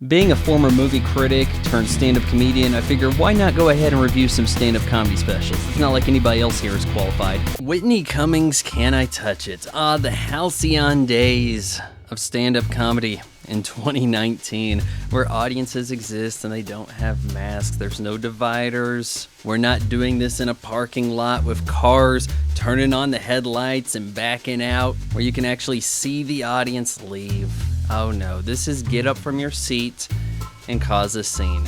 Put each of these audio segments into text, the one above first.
Being a former movie critic turned stand-up comedian, I figured why not go ahead and review some stand-up comedy specials? It's not like anybody else here is qualified. Whitney Cummings, Can I Touch It? The halcyon days of stand-up comedy in 2019, where audiences exist and they don't have masks. There's no dividers. We're not doing this in a parking lot with cars turning on the headlights and backing out, where you can actually see the audience leave. Oh no, this is get up from your seat and cause a scene.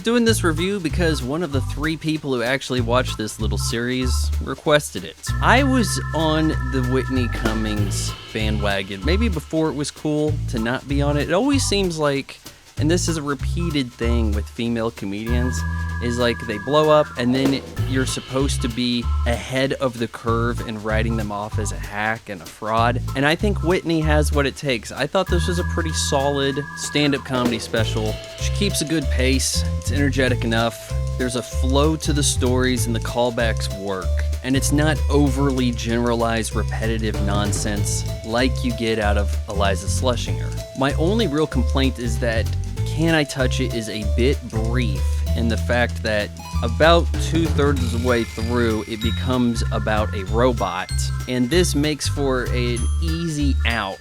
Doing this review because one of the 3 people who actually watched this little series requested it. I was on the Whitney Cummings bandwagon, maybe before it was cool to not be on it. It always seems like, and this is a repeated thing with female comedians, is like they blow up and then you're supposed to be ahead of the curve in writing them off as a hack and a fraud. And I think Whitney has what it takes. I thought this was a pretty solid stand-up comedy special. She keeps a good pace. It's energetic enough. There's a flow to the stories and the callbacks work. And it's not overly generalized, repetitive nonsense like you get out of Eliza Schlesinger. My only real complaint is that Can I Touch It is a bit brief in the fact that about 2/3 of the way through, it becomes about a robot. And this makes for an easy out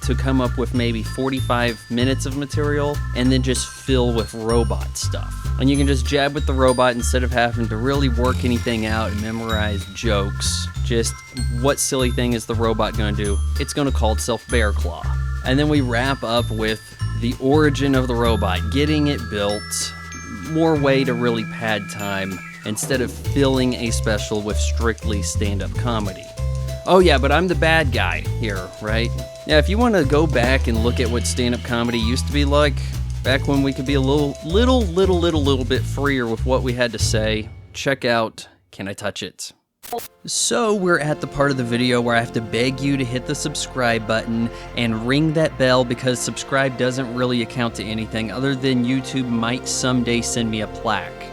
to come up with maybe 45 minutes of material and then just fill with robot stuff. And you can just jab with the robot instead of having to really work anything out and memorize jokes. Just what silly thing is the robot gonna do? It's gonna call itself Bear Claw. And then we wrap up with the origin of the robot, getting it built, more way to really pad time instead of filling a special with strictly stand-up comedy. Oh yeah, but I'm the bad guy here, right? Yeah, if you want to go back and look at what stand-up comedy used to be like, back when we could be a little bit freer with what we had to say, check out Can I Touch It? So we're at the part of the video where I have to beg you to hit the subscribe button and ring that bell, because subscribe doesn't really account to anything other than YouTube might someday send me a plaque.